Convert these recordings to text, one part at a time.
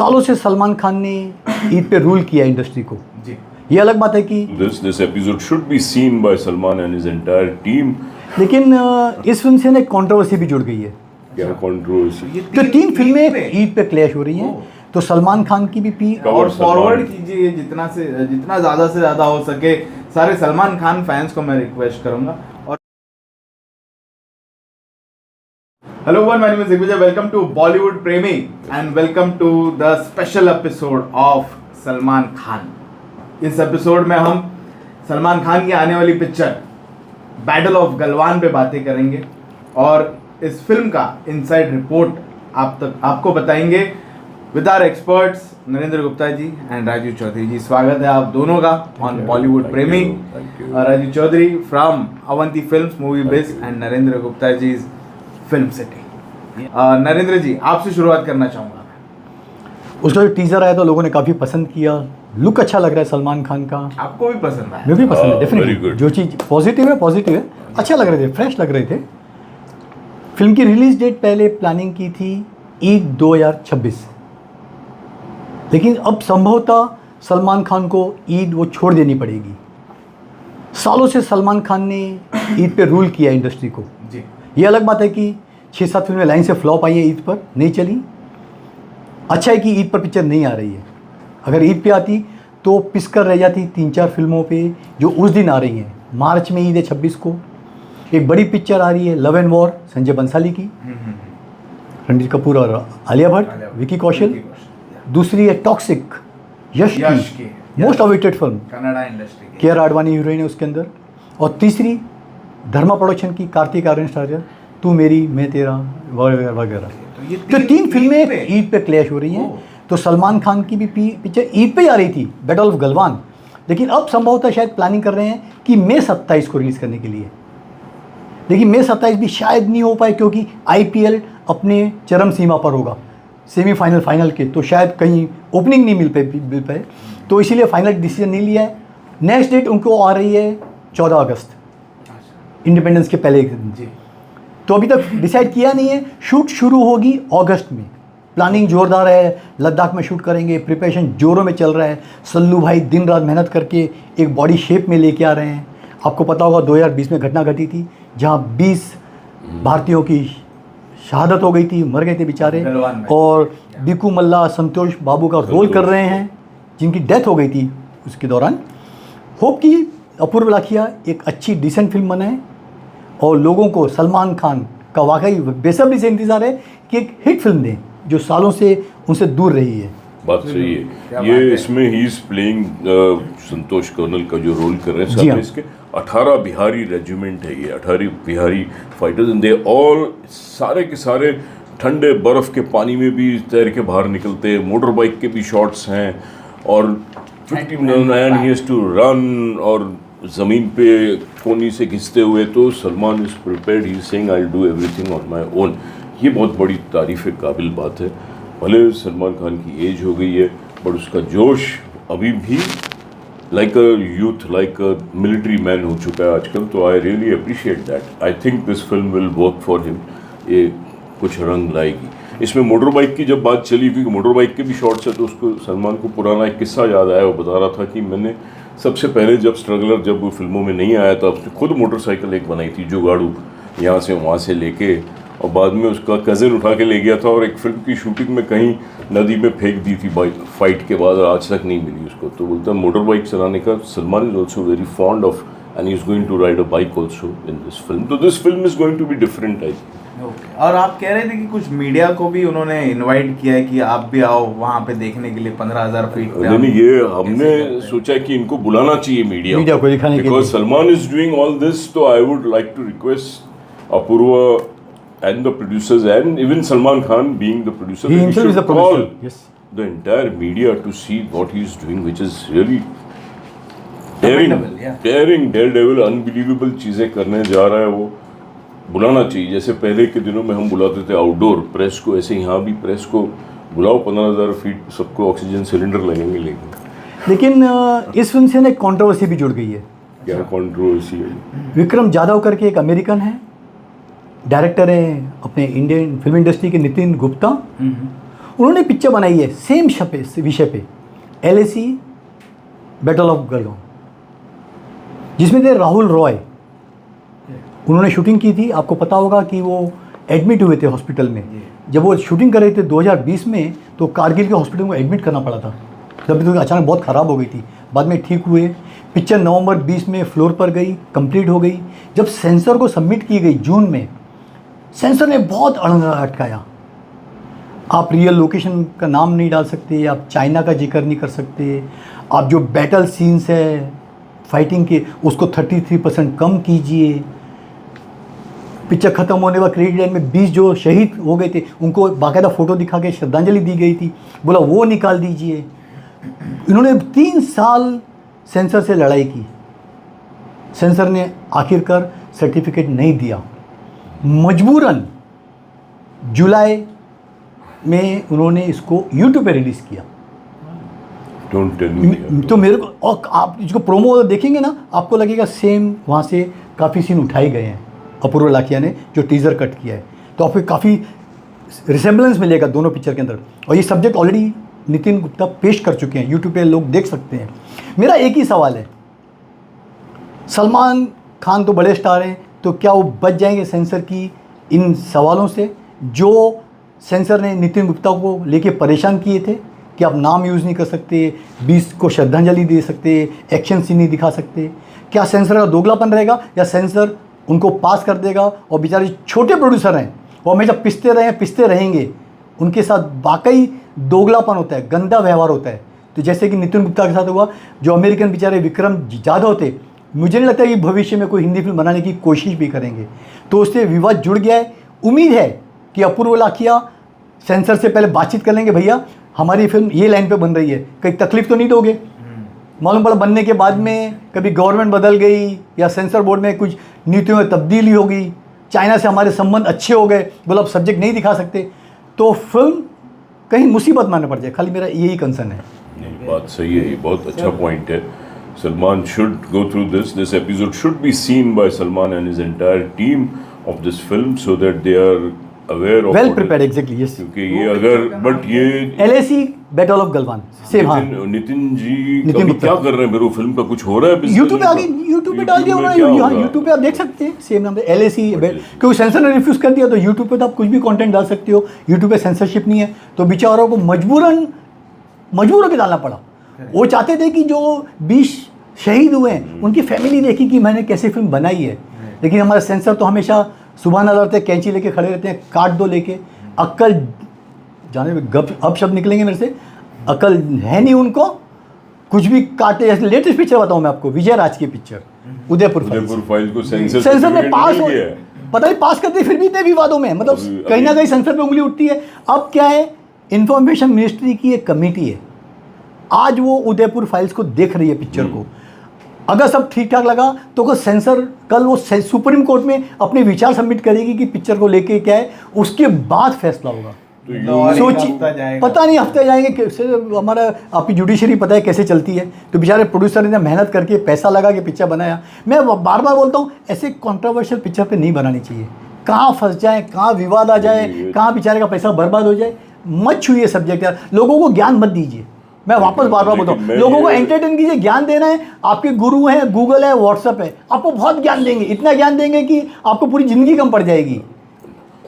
सालों से सलमान खान ने ईद पे रूल किया इंडस्ट्री को जी। ये अलग बात है कि this episode should be seen by Salman and his entire team. लेकिन इस फिल्म से ना एक कंट्रोवर्सी भी जुड़ गई है। क्या कंट्रोवर्सी? तो 3 फिल्में ईद पे क्लैश हो रही हैं, तो सलमान खान की भी और फॉरवर्ड कीजिए जितना ज़्यादा से ज़्यादा हो सके। सारे सलमान खान फैंस को मैं रिक्वेस्ट करूंगा। और hello one, my name is Digvijay, welcome to Bollywood Premi and welcome to the special episode of Salman Khan. इस एपिसोड में हम सलमान खान की आने वाली पिक्चर बैटल ऑफ गलवान पे बातें करेंगे और इस फिल्म का इनसाइड रिपोर्ट आपको बताएंगे with our experts Narendra Gupta ji and Raju Chaudhary ji. स्वागत है आप दोनों का on Bollywood Premi. Raju Chaudhary from Avanti films, movie base, and Narendra Gupta ji is film city. Narendra ji, आपसे शुरुआत करना चाहूँगा। उसका जो टीजर आया तो लोगों ने काफ़ी पसंद किया, लुक अच्छा लग रहा है सलमान खान का। आपको भी पसंद आया? मुझे भी पसंद है डेफिनेटली। जो चीज़ पॉजिटिव है, अच्छा लग रहे थे, फ्रेश लग रहे थे। फिल्म की रिलीज डेट पहले प्लानिंग की थी ईद 2026, लेकिन अब संभवतः सलमान खान को ईद वो छोड़ देनी पड़ेगी। सालों से सलमान खान ने ईद पे रूल किया इंडस्ट्री को जी। ये अलग बात है कि 6-7 फिल्में लाइन से फ्लॉप आई है, ईद पर नहीं चली। अच्छा है कि ईद पर पिक्चर नहीं आ रही है। अगर ईद पे आती तो पिसकर रह जाती 3-4 फिल्मों पे जो उस दिन आ रही हैं। मार्च में ईद है 26 को। एक बड़ी पिक्चर आ रही है Love and War, Sanjay Bansali की, रणबीर कपूर और आलिया भट्ट, विकी कौशल। दूसरी है टॉक्सिक, यश की most awaited film, Kannada industry की, के.आर. आडवाणी हीरोइन है उसके अंदर। और तीसरी धर्मा प्रोडक्शन की, कार्तिक आर्यन स्टारर, तू मेरी मैं तेरा वगैरह वगैरह। तो 3 फिल्में ईद पे क्लैश हो रही हैं। तो सलमान खान की भी पिक्चर ईद पे ही आ रही थी, बैटल ऑफ गलवान, लेकिन अब संभवतः शायद प्लानिंग कर रहे हैं कि मई 27 को रिलीज़ करने के लिए। लेकिन मई 27 भी शायद नहीं हो पाए क्योंकि IPL अपने चरम सीमा पर होगा, सेमीफाइनल फाइनल के, तो शायद कहीं ओपनिंग नहीं मिल पाए। तो इसीलिए फाइनल डिसीजन नहीं लिया है। नेक्स्ट डेट उनको आ रही है 14 अगस्त, इंडिपेंडेंस के पहले एक दिन जी। तो अभी तक डिसाइड किया नहीं है। शूट शुरू होगी अगस्त में, प्लानिंग जोरदार है, लद्दाख में शूट करेंगे, प्रिपरेशन जोरों में चल रहा है। सल्लू भाई दिन रात मेहनत करके एक बॉडी शेप में लेके आ रहे हैं। आपको पता होगा 2020 में घटना घटी थी जहाँ 20 भारतीयों की शहादत हो गई थी, मर गए थे बेचारे। और बिकू मल्ला, संतोष बाबू का रोल कर रहे हैं जिनकी डेथ हो गई थी उसके दौरान। होप कि अपूर्व लाखिया एक अच्छी डिसेंट फिल्म बनाए और लोगों को सलमान खान का वाकई बेसब्री से इंतज़ार है कि एक हिट फिल्म दें जो सालों से उनसे दूर रही है। बात सही है ये। इसमें he is playing Santosh colonel का जो रोल कर रहे हैं, सब इसके 18 बिहारी रेजिमेंट है ये, 18 Bihari fighters, and they all सारे के सारे ठंडे बर्फ़ के पानी में भी तैर के बाहर निकलते हैं। मोटर बाइक के भी शॉट्स हैं और 59 ही हैज़ टू रन और ज़मीन पे कोनी से घिसते हुए। तो Salman is prepared, he is saying I will do everything on my own. ये बहुत बड़ी तारीफ़ काबिल बात है। भले सलमान खान की एज हो गई है बट उसका जोश अभी भी like a youth, like a military man हो चुका है आजकल। तो I really appreciate that. I think this film will work for him. ये कुछ रंग लाएगी। इसमें मोटर बाइक की जब बात चली, क्योंकि मोटर बाइक के भी शॉट्स है, तो उसको सलमान को पुराना एक किस्सा याद आया। वो बता रहा था कि मैंने सबसे पहले जब स्ट्रगलर जब वो फिल्मों में नहीं आया था, उसने खुद मोटरसाइकिल एक बनाई थी, जुगाड़ू, यहाँ से वहाँ से लेके, और बाद में उसका कज़न उठा के ले गया था और एक फिल्म की शूटिंग में कहीं नदी में फेंक दी थी बाइक, फाइट के बाद, आज तक नहीं मिली उसको। तो बोलता मोटर बाइक चलाने का Salman is also very fond of and he is going to ride a bike also in this film. तो this film is going to be different I think. और आप कह रहे थे कि कुछ मीडिया को भी उन्होंने इनवाइट किया है कि आप भी आओ वहाँ पे देखने के लिए 15,000 फीट पे। नहीं, ये हमने सोचा कि इनको बुलाना चाहिए मीडिया को दिखाने के लिए, because Salman is doing all this. तो I would like to request Apurva and the producers and even Salman Khan being the producer, he himself is a producer, yes, the entire media to see what he is doing, which is really daring, daredevil, unbelievable चीज़ें करने जा रहा है वो। बुलाना चाहिए, जैसे पहले के दिनों में हम बुलाते थे आउटडोर प्रेस को, ऐसे यहाँ भी प्रेस को बुलाओ। 15,000 फीट सबको ऑक्सीजन सिलेंडर लगेंगे। लेकिन इस फिल्म से ना एक कंट्रोवर्सी भी जुड़ गई है। क्या कंट्रोवर्सी है? विक्रम जाधव करके एक अमेरिकन है, डायरेक्टर है अपने इंडियन फिल्म इंडस्ट्री के, नितिन गुप्ता। उन्होंने पिक्चर बनाई है सेम विषय पे, LAC बैटल ऑफ गलवान, जिसमें थे राहुल रॉय। उन्होंने शूटिंग की थी, आपको पता होगा कि वो एडमिट हुए थे हॉस्पिटल में। जब वो शूटिंग कर रहे थे 2020 में, तो कारगिल के हॉस्पिटल में एडमिट करना पड़ा था। तभी तो अचानक बहुत ख़राब हो गई थी, बाद में ठीक हुए। पिक्चर नवंबर 20 में फ्लोर पर गई, कंप्लीट हो गई। जब सेंसर को सबमिट की गई जून में, सेंसर ने बहुत अटकाया। आप रियल लोकेशन का नाम नहीं डाल सकते, आप चाइना का जिक्र नहीं कर सकते, आप जो बैटल सीन्स है फाइटिंग के उसको 33% कम कीजिए। पिक्चर ख़त्म होने बाद क्रेडिट लाइन में 20 जो शहीद हो गए थे उनको बाकायदा फ़ोटो दिखा के श्रद्धांजलि दी गई थी, बोला वो निकाल दीजिए। इन्होंने 3 साल सेंसर से लड़ाई की, सेंसर ने आखिरकार सर्टिफिकेट नहीं दिया। मजबूरन जुलाई में उन्होंने इसको यूट्यूब पे रिलीज़ किया। Don't tell me. तो मेरे को, और आप इसको प्रोमो देखेंगे ना, आपको लगेगा सेम वहाँ से काफ़ी सीन उठाए गए हैं अपूर्व लाखिया ने जो टीज़र कट किया है, तो आपको काफ़ी रिसेम्बलेंस मिलेगा दोनों पिक्चर के अंदर। और ये सब्जेक्ट ऑलरेडी नितिन गुप्ता पेश कर चुके हैं, यूट्यूब पे लोग देख सकते हैं। मेरा एक ही सवाल है, सलमान खान तो बड़े स्टार हैं, तो क्या वो बच जाएंगे सेंसर की इन सवालों से जो सेंसर ने नितिन गुप्ता को लेके परेशान किए थे कि आप नाम यूज़ नहीं कर सकते, 20 को श्रद्धांजलि दे सकते, एक्शन सीन नहीं दिखा सकते? क्या सेंसर का दोगलापन रहेगा या सेंसर उनको पास कर देगा? और बेचारे छोटे प्रोड्यूसर हैं, वो हमेशा पिसते रहेंगे, उनके साथ वाकई दोगलापन होता है, गंदा व्यवहार होता है। तो जैसे कि नितिन गुप्ता के साथ हुआ, जो अमेरिकन बेचारे विक्रम जाधव थे, मुझे नहीं लगता कि भविष्य में कोई हिंदी फिल्म बनाने की कोशिश भी करेंगे। तो उससे विवाद जुड़ गया है। उम्मीद है कि अपूर्व लाखिया सेंसर से पहले बातचीत कर लेंगे, भैया हमारी फिल्म ये लाइन पे बन रही है, कहीं तकलीफ तो नहीं दोगे? मालूम पड़ा बनने के बाद में कभी गवर्नमेंट बदल गई या सेंसर बोर्ड में कुछ नीतियों में तब्दीली हो गई, चाइना से हमारे संबंध अच्छे हो गए, बोला अब सब्जेक्ट नहीं दिखा सकते, तो फिल्म कहीं मुसीबत में पड़ जाए। खाली मेरा यही कंसर्न है। नहीं, बात सही है, ये बहुत अच्छा पॉइंट है। Salman should go through this. This episode should be seen by Salman and his entire team of this film so that they are aware of. Well prepared, exactly, yes. क्योंकि ये अगर बट ये LAC battle of Galwan same. हाँ, नितिन जी नितिन कभी गुप्ता क्या कर रहे हैं? मेरे फिल्म का कुछ हो रहा है? यूट्यूब पे आ गई, यूट्यूब पे डाल दिया उन्होंने। हाँ, यूट्यूब पे आप देख सकते हैं, सेम नाम है LAC। क्योंकि सेंसर ने रिफ्यूज़ कर दिया, तो यूट्यूब पे तो आप कुछ भी कंटेंट डाल सकते हो, यूट्यूब पे सेंसरशिप नहीं है, तो बेचारों को मजबूर होकर डालना पड़ा। वो चाहते थे कि जो 20 शहीद हुए हैं उनकी फैमिली देखी कि मैंने कैसे फिल्म बनाई है, लेकिन हमारा सेंसर तो हमेशा सुबह न लड़ते, कैंची लेके खड़े रहते हैं, काट दो लेके। अक्ल जाने में गप अब शब्द निकलेंगे मेरे से, अकल है नहीं उनको, कुछ भी काटे। लेटेस्ट पिक्चर बताऊं मैं आपको, विजय राज की पिक्चर उदयपुर फाइल को सेंसर में पास हो, पता नहीं पास करते फिर भी इतने विवादों में, मतलब कहीं ना कहीं सेंसर पे उंगली उठती है। अब क्या है, इंफॉर्मेशन मिनिस्ट्री की एक कमेटी है, आज वो उदयपुर फाइल्स को देख रही है पिक्चर को। अगर सब ठीक ठाक लगा तो को सेंसर कल वो सुप्रीम कोर्ट में अपने विचार सबमिट करेगी कि पिक्चर को लेके क्या है, उसके बाद फैसला होगा। सोचिए, पता नहीं हफ्ते जाएंगे, हमारा आपकी जुडिशरी पता है कैसे चलती है। तो बेचारे प्रोड्यूसर ने मेहनत करके पैसा लगा के पिक्चर बनाया। मैं बार बार बोलता हूँ, ऐसे कंट्रोवर्शियल पिक्चर पे नहीं बनानी चाहिए। कहाँ फंस जाए, कहाँ विवाद आ जाए, कहाँ बेचारे का पैसा बर्बाद हो जाए। मत छूइए सब्जेक्ट यार, लोगों को ज्ञान मत दीजिए। मैं वापस बार बार बोलता हूँ, लोगों को एंटरटेन कीजिए। ज्ञान देना है, आपके गुरु हैं, गूगल है, व्हाट्सएप है, आपको बहुत ज्ञान देंगे, इतना ज्ञान देंगे कि आपको पूरी जिंदगी कम पड़ जाएगी।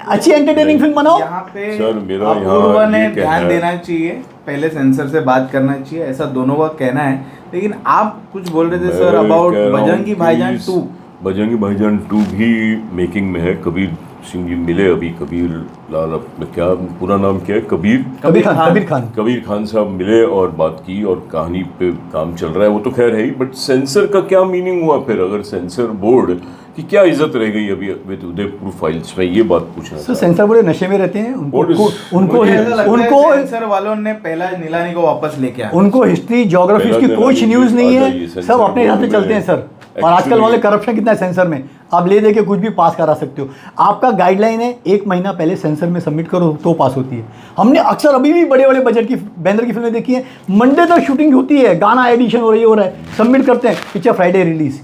अच्छी एंटरटेनिंग फिल्म बनाओ। यहाँ पे सर मेरा अपूर्वा ने ध्यान देना चाहिए, पहले सेंसर से बात करना चाहिए, ऐसा दोनों का कहना है। लेकिन आप कुछ बोल रहे थे सर अबाउट बजरंगी भाईजान 2। बजरंगी भाईजान 2 भी मेकिंग में है। कबीर सिंह जी मिले अभी, कबीर लाल, क्या पूरा नाम क्या है, कबीर खान साहब मिले और बात की और कहानी पे काम चल रहा है। वो तो खैर है ही, बट सेंसर का क्या मीनिंग हुआ फिर? अगर सेंसर बोर्ड की क्या इज्जत रह गई अभी विद उदयपुर फाइल्स में, ये बात पूछना सर। सेंसर बोर्ड नशे में रहते हैं, उनको सेंसर वालों ने पहला नीलानी को वापस लेके आया। उनको हिस्ट्री ज्योग्राफी की कोई न्यूज़ नहीं है, सब अपने हिसाब से चलते हैं सर। और आजकल वाले करप्शन कितना है सेंसर में, आप ले दे के कुछ भी पास करा सकते हो। आपका गाइडलाइन है 1 महीना पहले सेंसर में सबमिट करो तो पास होती है। हमने अक्सर अभी भी बड़े बड़े बजट की बैनर की फिल्में देखी है, मंडे तक शूटिंग होती है, गाना एडिशन हो रहा है, सबमिट करते हैं, पिक्चर फ्राइडे रिलीज।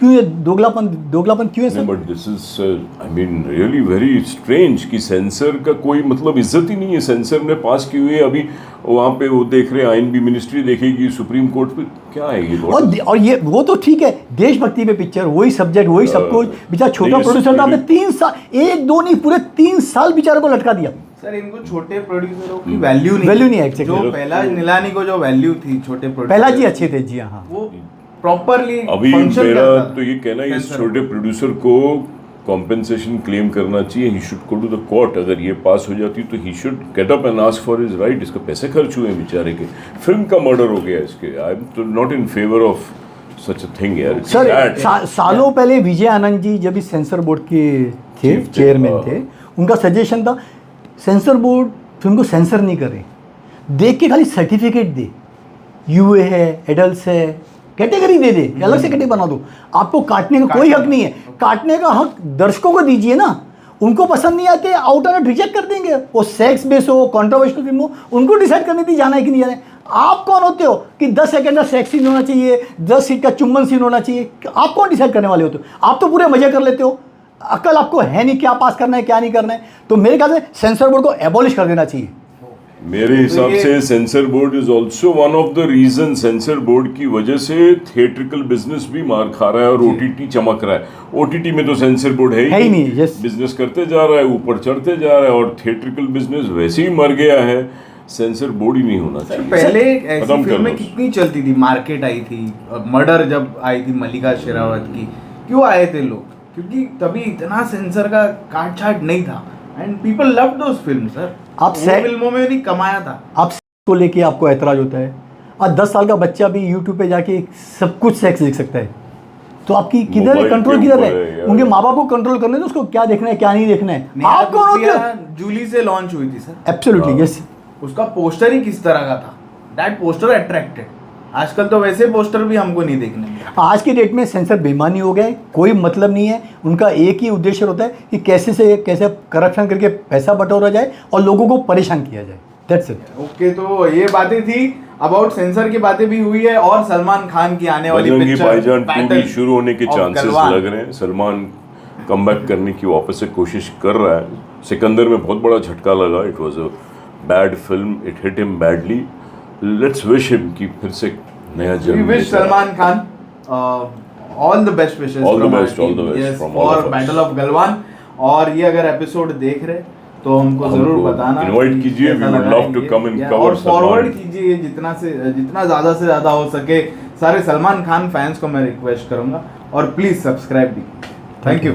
क्यों ये दोगलापन क्यों है sir? But this is I mean really very strange कि सेंसर का कोई मतलब इज्जत ही नहीं है। सेंसर ने पास की हुई है, अभी वहाँ पे वो देख रहे हैं, आईन भी मिनिस्ट्री देखेगी, सुप्रीम कोर्ट पे क्या आएगी। और ये वो तो ठीक है, देशभक्ति पे पिक्चर, वही सब्जेक्ट, वही सब कुछ। बेचारा छोटा प्रोड्यूसर था, आपने 3 साल, 1-2 नहीं, पूरे 3 साल बेचारे को लटका दिया। सर इनको छोटे प्रोड्यूसरों की वैल्यू नहीं है exactly। जो पहला नीलानी को जो वैल्यू थी छोटे प्रोड्यूसर, पहला जी अच्छे थे जी, हाँ, वो प्रॉपरली अभी मेरा तो ये कहना है इस छोटे प्रोड्यूसर को कॉम्पेंसेशन क्लेम करना चाहिए। He should go to the court. अगर ये पास हो जाती तो he should get up and ask for his right. इसका पैसे खर्च हुए हैं बेचारे के, फिल्म का मर्डर हो गया इसके। आई एम तो not in favour of such a thing यार। सर सालों पहले विजय आनंद जी जब इस सेंसर बोर्ड के थे चेयरमैन थे, उनका सजेशन था सेंसर बोर्ड फिल्म को सेंसर नहीं करे, देख के खाली सर्टिफिकेट दे, यूए है, एडल्ट है, कैटेगरी दे दे, अलग से कैटेगरी बना दो। आपको काटने का कोई हक नहीं है, काटने का हक दर्शकों को दीजिए ना। उनको पसंद नहीं आते, आउट एंड रिजेक्ट कर देंगे। वो सेक्स बेस हो, कंट्रोवर्शियल फिल्म हो, उनको डिसाइड करने दी जाना है कि नहीं जाना है। आप कौन होते हो कि 10 सेकंड का सेक्स सीन होना चाहिए, 10 सीट का चुम्बन सीन होना चाहिए? आप कौन डिसाइड करने वाले होते हो? आप तो पूरे मजे कर लेते हो, अकल आपको है नहीं क्या पास करना है क्या नहीं करना है। तो मेरे ख्याल से सेंसर बोर्ड को एबॉलिश कर देना चाहिए। मेरे हिसाब से censor board is also one of the reason. Censor board की वजह से थिएट्रिकल बिजनेस भी मार खा रहा है और ओटीटी चमक रहा है। ओटीटी में तो सेंसर बोर्ड है ही नहीं। बिजनेस करते जा रहा है, ऊपर चढ़ते जा रहा है, और थिएट्रिकल बिजनेस वैसे ही मर गया है। सेंसर बोर्ड ही नहीं होना चाहिए। पहले ऐसी फिल्में कितनी चलती थी, मार्केट आई थी, मर्डर जब आई थी मल्लिका शेरावत की, क्यों आए थे लोग? क्योंकि तभी इतना सेंसर का काट छाट नहीं था and people love those film sir. आप फिल्मों में नहीं कमाया था। आप को लेके आपको ऐतराज होता है, और 10 साल का बच्चा भी यूट्यूब पे जाके सब कुछ सेक्स देख सकता है। तो आपकी किधर है कंट्रोल, किधर है? उनके माँ बाप को कंट्रोल करने दो, उसको क्या देखना है क्या नहीं देखना है। आप कौन होते हो? जूली से लॉन्च हुई थी सर। Absolutely yes. उसका पोस्टर ही किस तरह का था, दैट पोस्टर अट्रैक्टेड। आजकल तो वैसे पोस्टर भी हमको नहीं देखने। आज की डेट में सेंसर बेईमानी हो गए, कोई मतलब नहीं है। उनका एक ही उद्देश्य होता है कि कैसे से कैसे करप्शन करके पैसा बटोरा जाए और लोगों को परेशान किया जाए। That's it. ओके, तो ये बातें थी अबाउट सेंसर की बातें भी हुई है, और सलमान खान की आने वाली पिक्चर भाईजान 2 भी शुरू होने के चांसेस लग रहे हैं। सलमान कमबैक करने की वापस से कोशिश कर रहा है। सिकंदर में बहुत बड़ा झटका लगा, it was a bad film, it hit him badly. Let's wish him कि फिर से नया जन्म। We wish Salman Khan all the best wishes for Battle of Galwan. और ये अगर एपिसोड देख रहे तो हमको जरूर बताना, इनवाइट कीजिए, we would love to come and cover, और फॉरवर्ड कीजिए जितना ज़्यादा से ज़्यादा हो सके। सारे सलमान खान फैंस को मैं रिक्वेस्ट करूंगा, और प्लीज सब्सक्राइब भी। Thank you.